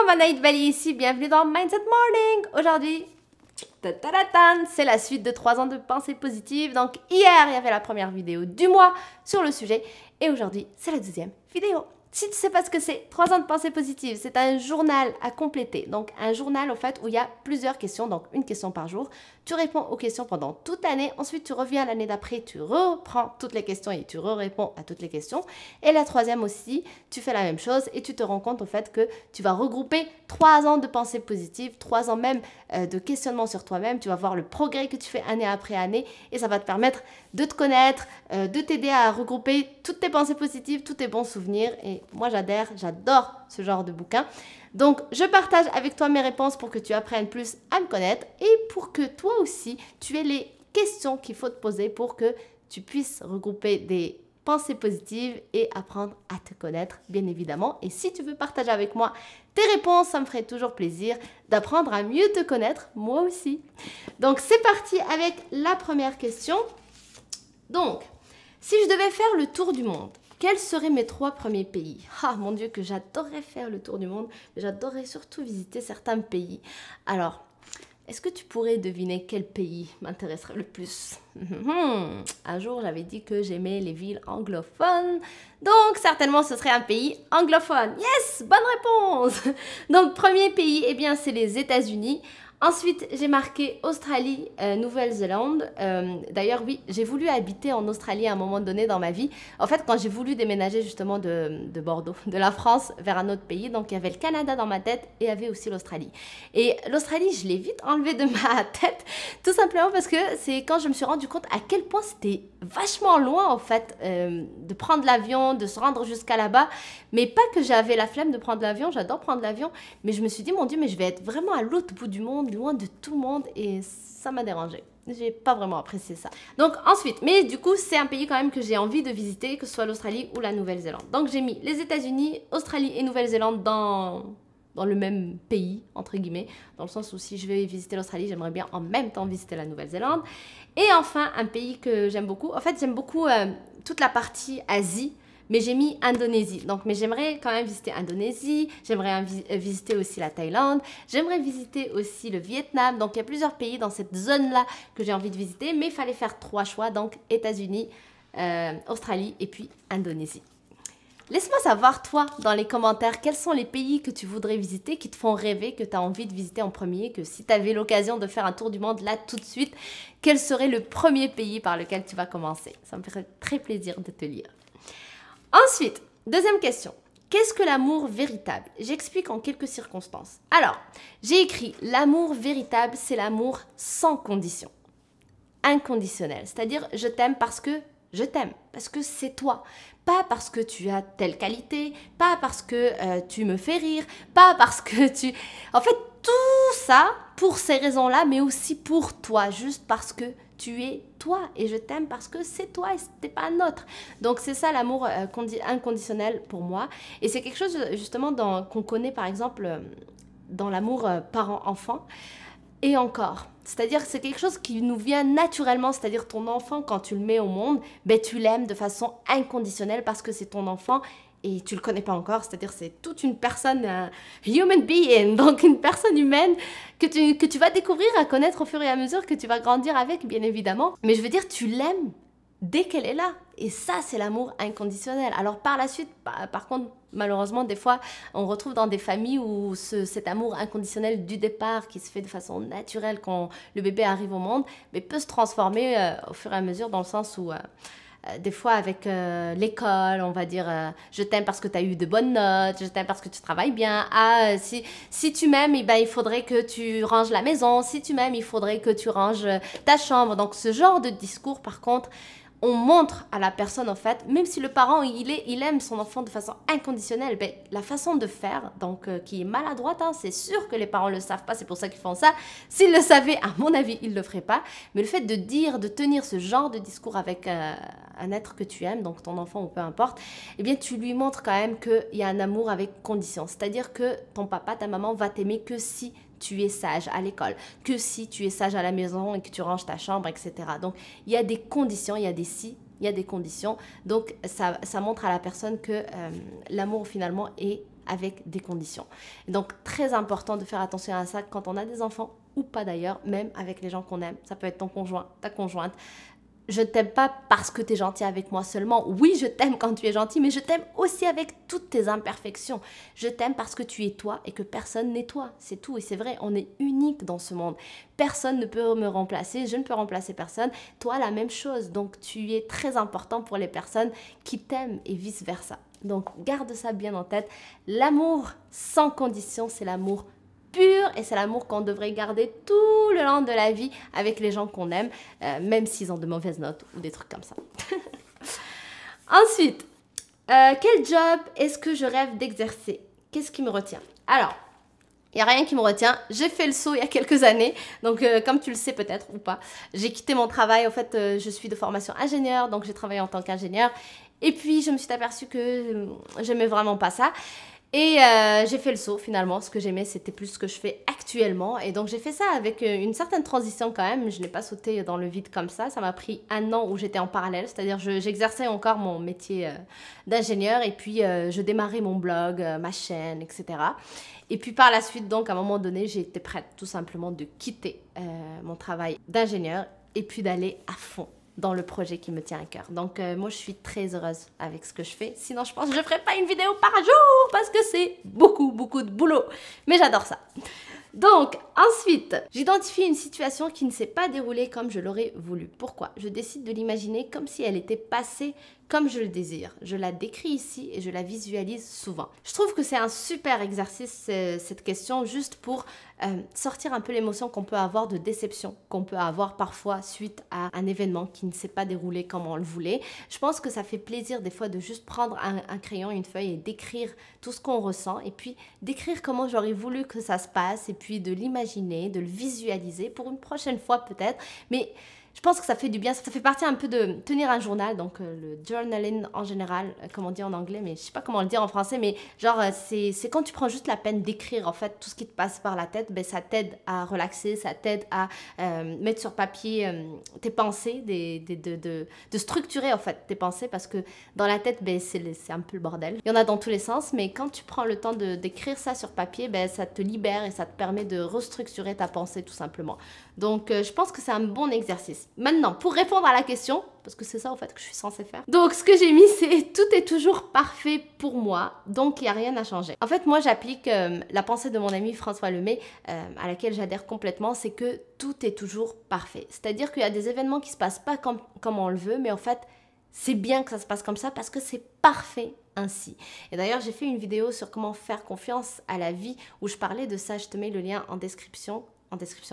maman Naïd Bali ici, bienvenue dans Mindset Morning. Aujourd'hui, c'est la suite de 3 ans de pensée positive. Donc hier, il y avait la première vidéo du mois sur le sujet et aujourd'hui, c'est la deuxième vidéo. Si tu ne sais pas ce que c'est, 3 ans de pensée positive, c'est un journal à compléter. Donc un journal au fait où il y a plusieurs questions, donc une question par jour. Tu réponds aux questions pendant toute l'année, ensuite tu reviens l'année d'après, tu reprends toutes les questions et tu réponds à toutes les questions. Et la troisième aussi, tu fais la même chose et tu te rends compte au fait que tu vas regrouper 3 ans de pensée positive, 3 ans même de questionnement sur toi-même. Tu vas voir le progrès que tu fais année après année et ça va te permettre de te connaître, de t'aider à regrouper toutes tes pensées positives, tous tes bons souvenirs. Et moi j'adore ce genre de bouquin. Donc je partage avec toi mes réponses pour que tu apprennes plus à me connaître et pour que toi aussi tu aies les questions qu'il faut te poser pour que tu puisses regrouper des pensées positives et apprendre à te connaître bien évidemment. Et si tu veux partager avec moi tes réponses, ça me ferait toujours plaisir d'apprendre à mieux te connaître, moi aussi. Donc c'est parti avec la première question. Donc, si je devais faire le tour du monde, quels seraient mes 3 premiers pays? Ah mon Dieu, que j'adorerais faire le tour du monde, mais j'adorerais surtout visiter certains pays. Alors, est-ce que tu pourrais deviner quel pays m'intéresserait le plus? Un jour, j'avais dit que j'aimais les villes anglophones, donc certainement ce serait un pays anglophone. Yes, bonne réponse! Donc, premier pays, eh bien, c'est les États-Unis. Ensuite, j'ai marqué Australie, Nouvelle-Zélande. D'ailleurs, oui, j'ai voulu habiter en Australie à un moment donné dans ma vie. En fait, quand j'ai voulu déménager justement de Bordeaux, de la France, vers un autre pays, donc il y avait le Canada dans ma tête et il y avait aussi l'Australie. Et l'Australie, je l'ai vite enlevé de ma tête, tout simplement parce que c'est quand je me suis rendu compte à quel point c'était vachement loin, en fait, de prendre l'avion, de se rendre jusqu'à là-bas. Mais pas que j'avais la flemme de prendre l'avion, j'adore prendre l'avion, mais je me suis dit, mon Dieu, mais je vais être vraiment à l'autre bout du monde, loin de tout le monde, et ça m'a dérangée. J'ai pas vraiment apprécié ça. Donc ensuite, mais du coup, c'est un pays quand même que j'ai envie de visiter, que ce soit l'Australie ou la Nouvelle-Zélande. Donc j'ai mis les États-Unis, Australie et Nouvelle-Zélande dans le même pays, entre guillemets, dans le sens où si je vais visiter l'Australie, j'aimerais bien en même temps visiter la Nouvelle-Zélande. Et enfin, un pays que j'aime beaucoup, en fait, j'aime beaucoup toute la partie Asie, mais j'ai mis Indonésie. Donc, mais j'aimerais quand même visiter Indonésie, j'aimerais visiter aussi la Thaïlande, j'aimerais visiter aussi le Vietnam. Donc, il y a plusieurs pays dans cette zone-là que j'ai envie de visiter, mais il fallait faire 3 choix, donc États-Unis, Australie et puis Indonésie. Laisse-moi savoir, toi, dans les commentaires, quels sont les pays que tu voudrais visiter, qui te font rêver, que tu as envie de visiter en premier, que si tu avais l'occasion de faire un tour du monde là tout de suite, quel serait le premier pays par lequel tu vas commencer? Ça me ferait très plaisir de te lire. Ensuite, deuxième question. Qu'est-ce que l'amour véritable? J'explique en quelques circonstances. Alors, j'ai écrit l'amour véritable, c'est l'amour sans condition. Inconditionnel, c'est-à-dire je t'aime parce que je t'aime, parce que c'est toi. Pas parce que tu as telle qualité, pas parce que tu me fais rire, pas parce que tu... En fait, tout ça pour ces raisons-là, mais aussi pour toi, juste parce que tu es toi et je t'aime parce que c'est toi et c'était pas un autre. Donc c'est ça l'amour inconditionnel pour moi. Et c'est quelque chose justement qu'on connaît par exemple dans l'amour parent-enfant. Et encore, c'est-à-dire que c'est quelque chose qui nous vient naturellement, c'est-à-dire ton enfant, quand tu le mets au monde, ben, tu l'aimes de façon inconditionnelle parce que c'est ton enfant et tu le connais pas encore, c'est-à-dire c'est toute une personne, human being, donc une personne humaine que tu vas découvrir à connaître au fur et à mesure que tu vas grandir avec, bien évidemment. Mais je veux dire, tu l'aimes dès qu'elle est là. Et ça, c'est l'amour inconditionnel. Alors par la suite, par contre, malheureusement, des fois, on retrouve dans des familles où cet amour inconditionnel du départ, qui se fait de façon naturelle quand le bébé arrive au monde, mais peut se transformer au fur et à mesure dans le sens où... des fois avec l'école, on va dire je t'aime parce que tu as eu de bonnes notes, je t'aime parce que tu travailles bien. Ah, si tu m'aimes, eh ben, il faudrait que tu ranges la maison. Si tu m'aimes, il faudrait que tu ranges ta chambre. Donc ce genre de discours, par contre, on montre à la personne, en fait, même si le parent, il aime son enfant de façon inconditionnelle, ben, la façon de faire, donc qui est maladroite, hein, c'est sûr que les parents ne le savent pas, c'est pour ça qu'ils font ça. S'ils le savaient, à mon avis, ils ne le feraient pas. Mais le fait de dire, de tenir ce genre de discours avec un être que tu aimes, donc ton enfant ou peu importe, eh bien, tu lui montres quand même qu'il y a un amour avec condition. C'est-à-dire que ton papa, ta maman va t'aimer que si tu es sage à l'école, que si tu es sage à la maison et que tu ranges ta chambre, etc. Donc, il y a des conditions, il y a des si, il y a des conditions. Donc, ça montre à la personne que l'amour, finalement, est avec des conditions. Et donc, très important de faire attention à ça quand on a des enfants ou pas d'ailleurs, même avec les gens qu'on aime. Ça peut être ton conjoint, ta conjointe. Je ne t'aime pas parce que tu es gentil avec moi seulement. Oui, je t'aime quand tu es gentil, mais je t'aime aussi avec toutes tes imperfections. Je t'aime parce que tu es toi et que personne n'est toi. C'est tout. Et c'est vrai, on est unique dans ce monde. Personne ne peut me remplacer. Je ne peux remplacer personne. Toi, la même chose. Donc, tu es très important pour les personnes qui t'aiment et vice-versa. Donc, garde ça bien en tête. L'amour sans condition, c'est l'amour pur et c'est l'amour qu'on devrait garder tout le long de la vie avec les gens qu'on aime, même s'ils ont de mauvaises notes ou des trucs comme ça. Ensuite, quel job est-ce que je rêve d'exercer? Qu'est-ce qui me retient? Alors, il n'y a rien qui me retient. J'ai fait le saut il y a quelques années, donc comme tu le sais peut-être ou pas, j'ai quitté mon travail. En fait, je suis de formation ingénieur, donc j'ai travaillé en tant qu'ingénieur. Et puis, je me suis aperçue que j'aimais vraiment pas ça. Et j'ai fait le saut finalement, ce que j'aimais c'était plus ce que je fais actuellement et donc j'ai fait ça avec une certaine transition quand même, je n'ai pas sauté dans le vide comme ça m'a pris 1 an où j'étais en parallèle, c'est-à-dire j'exerçais encore mon métier d'ingénieur et puis je démarrais mon blog, ma chaîne, etc. Et puis par la suite donc à un moment donné j'ai été prête tout simplement de quitter mon travail d'ingénieur et puis d'aller à fond dans le projet qui me tient à cœur. Donc, moi, je suis très heureuse avec ce que je fais. Sinon, je pense que je ne ferai pas une vidéo par jour parce que c'est beaucoup, beaucoup de boulot. Mais j'adore ça. Donc, ensuite, j'identifie une situation qui ne s'est pas déroulée comme je l'aurais voulu. Pourquoi? Je décide de l'imaginer comme si elle était passée comme je le désire. Je la décris ici et je la visualise souvent. Je trouve que c'est un super exercice, cette question, juste pour sortir un peu l'émotion qu'on peut avoir de déception, qu'on peut avoir parfois suite à un événement qui ne s'est pas déroulé comme on le voulait. Je pense que ça fait plaisir des fois de juste prendre un crayon, une feuille et d'écrire tout ce qu'on ressent et puis d'écrire comment j'aurais voulu que ça se passe et puis de l'imaginer, de le visualiser pour une prochaine fois peut-être. Mais je pense que ça fait du bien, ça fait partie un peu de tenir un journal, donc le journaling en général, comme on dit en anglais, mais je sais pas comment le dire en français, mais genre c'est quand tu prends juste la peine d'écrire en fait tout ce qui te passe par la tête, ben, ça t'aide à relaxer, ça t'aide à mettre sur papier tes pensées, de structurer en fait tes pensées parce que dans la tête, ben, c'est un peu le bordel. Il y en a dans tous les sens, mais quand tu prends le temps d'écrire ça sur papier, ben, ça te libère et ça te permet de restructurer ta pensée tout simplement. Donc je pense que c'est un bon exercice. Maintenant, pour répondre à la question, parce que c'est ça en fait que je suis censée faire. Donc ce que j'ai mis c'est tout est toujours parfait pour moi, donc il n'y a rien à changer. En fait moi j'applique la pensée de mon ami François Lemay, à laquelle j'adhère complètement, c'est que tout est toujours parfait. C'est-à-dire qu'il y a des événements qui se passent pas comme on le veut, mais en fait c'est bien que ça se passe comme ça parce que c'est parfait ainsi. Et d'ailleurs j'ai fait une vidéo sur comment faire confiance à la vie où je parlais de ça, je te mets le lien en description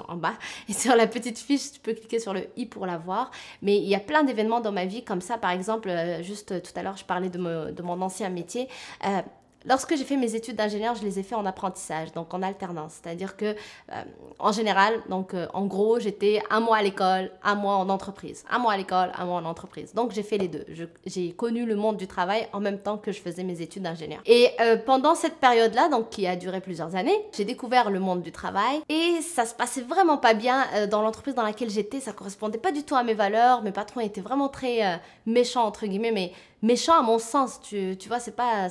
en bas et sur la petite fiche tu peux cliquer sur le i pour la voir, mais il y a plein d'événements dans ma vie comme ça. Par exemple juste tout à l'heure je parlais de mon ancien métier. Lorsque j'ai fait mes études d'ingénieur, je les ai fait en apprentissage, donc en alternance. C'est-à-dire que, en général, donc en gros, j'étais 1 mois à l'école, 1 mois en entreprise. 1 mois à l'école, 1 mois en entreprise. Donc j'ai fait les deux. J'ai connu le monde du travail en même temps que je faisais mes études d'ingénieur. Et pendant cette période-là, donc qui a duré plusieurs années, j'ai découvert le monde du travail et ça se passait vraiment pas bien dans l'entreprise dans laquelle j'étais. Ça correspondait pas du tout à mes valeurs. Mes patrons étaient vraiment très méchants, entre guillemets, mais méchants à mon sens, tu vois, c'est pas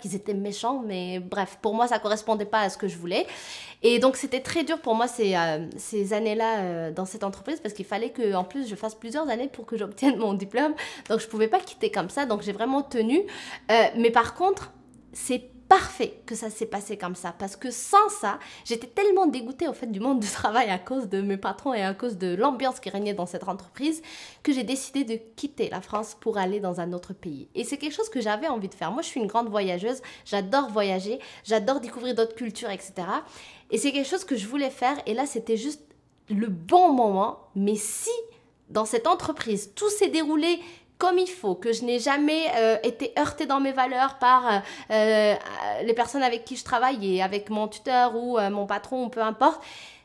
qu'ils étaient méchants, mais bref, pour moi ça correspondait pas à ce que je voulais. Et donc c'était très dur pour moi ces années-là dans cette entreprise parce qu'il fallait que en plus je fasse plusieurs années pour que j'obtienne mon diplôme, donc je pouvais pas quitter comme ça, donc j'ai vraiment tenu. Mais par contre, c'est parfait que ça s'est passé comme ça parce que sans ça, j'étais tellement dégoûtée au fait du monde du travail à cause de mes patrons et à cause de l'ambiance qui régnait dans cette entreprise que j'ai décidé de quitter la France pour aller dans un autre pays. Et c'est quelque chose que j'avais envie de faire. Moi, je suis une grande voyageuse, j'adore voyager, j'adore découvrir d'autres cultures, etc. Et c'est quelque chose que je voulais faire et là, c'était juste le bon moment. Mais si dans cette entreprise, tout s'est déroulé comme il faut, que je n'ai jamais été heurtée dans mes valeurs par les personnes avec qui je travaille et avec mon tuteur ou mon patron ou peu importe,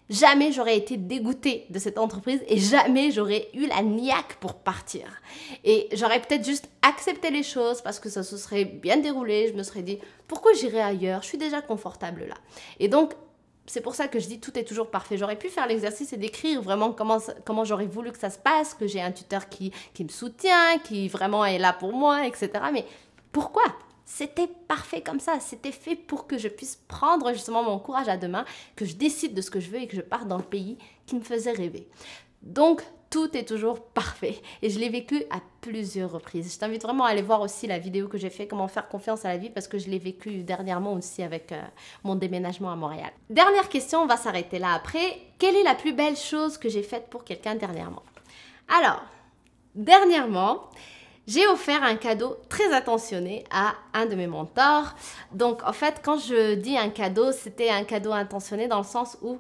jamais j'aurais été dégoûtée de cette entreprise et jamais j'aurais eu la niaque pour partir. Et j'aurais peut-être juste accepté les choses parce que ça se serait bien déroulé, je me serais dit pourquoi j'irais ailleurs, je suis déjà confortable là. Et donc c'est pour ça que je dis tout est toujours parfait. J'aurais pu faire l'exercice et d'écrire vraiment comment j'aurais voulu que ça se passe, que j'ai un tuteur qui me soutient, qui vraiment est là pour moi, etc. Mais pourquoi? C'était parfait comme ça, c'était fait pour que je puisse prendre justement mon courage à deux mains, que je décide de ce que je veux et que je parte dans le pays qui me faisait rêver. Donc, tout est toujours parfait et je l'ai vécu à plusieurs reprises. Je t'invite vraiment à aller voir aussi la vidéo que j'ai fait, comment faire confiance à la vie, parce que je l'ai vécu dernièrement aussi avec mon déménagement à Montréal. Dernière question, on va s'arrêter là après. Quelle est la plus belle chose que j'ai faite pour quelqu'un dernièrement? Alors, dernièrement, j'ai offert un cadeau très attentionné à un de mes mentors. Donc, en fait, quand je dis un cadeau, c'était un cadeau intentionné dans le sens où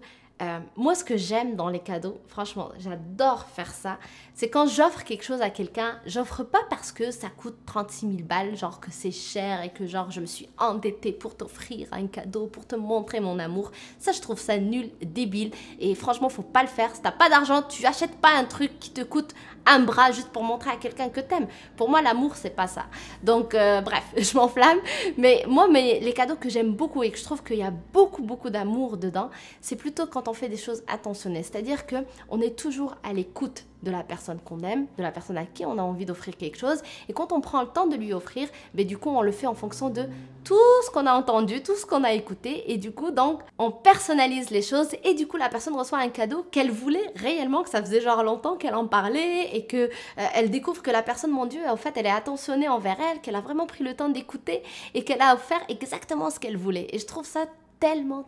moi, ce que j'aime dans les cadeaux, franchement, j'adore faire ça, c'est quand j'offre quelque chose à quelqu'un, j'offre pas parce que ça coûte 36 000 balles, genre que c'est cher et que genre je me suis endettée pour t'offrir un cadeau, pour te montrer mon amour. Ça, je trouve ça nul, débile et franchement, faut pas le faire. Si t'as pas d'argent, tu achètes pas un truc qui te coûte un bras juste pour montrer à quelqu'un que t'aimes. Pour moi, l'amour, c'est pas ça. Donc, bref, je m'enflamme. Mais moi, les cadeaux que j'aime beaucoup et que je trouve qu'il y a beaucoup d'amour dedans, c'est plutôt quand on fait des choses attentionnées. C'est-à-dire qu'on est toujours à l'écoute de la personne qu'on aime, de la personne à qui on a envie d'offrir quelque chose. Et quand on prend le temps de lui offrir, ben, du coup, on le fait en fonction de tout ce qu'on a entendu, tout ce qu'on a écouté. Et du coup, donc, on personnalise les choses. Et du coup, la personne reçoit un cadeau qu'elle voulait réellement, que ça faisait genre longtemps qu'elle en parlait et que elle découvre que la personne, mon Dieu, en fait, elle est attentionnée envers elle, qu'elle a vraiment pris le temps d'écouter et qu'elle a offert exactement ce qu'elle voulait. Et je trouve ça tellement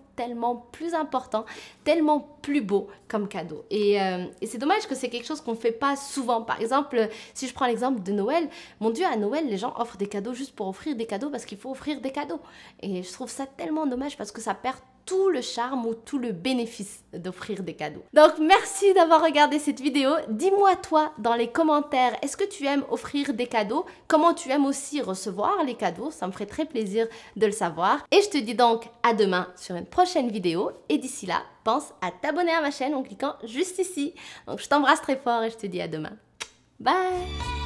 plus important, tellement plus beau comme cadeau. Et c'est dommage que c'est quelque chose qu'on ne fait pas souvent. Par exemple, si je prends l'exemple de Noël, mon Dieu, à Noël, les gens offrent des cadeaux juste pour offrir des cadeaux parce qu'il faut offrir des cadeaux. Et je trouve ça tellement dommage parce que ça perd tout le charme ou tout le bénéfice d'offrir des cadeaux. Donc merci d'avoir regardé cette vidéo. Dis-moi toi dans les commentaires, est-ce que tu aimes offrir des cadeaux? Comment tu aimes aussi recevoir les cadeaux? Ça me ferait très plaisir de le savoir. Et je te dis donc à demain sur une prochaine vidéo. Et d'ici là, pense à t'abonner à ma chaîne en cliquant juste ici. Donc je t'embrasse très fort et je te dis à demain. Bye!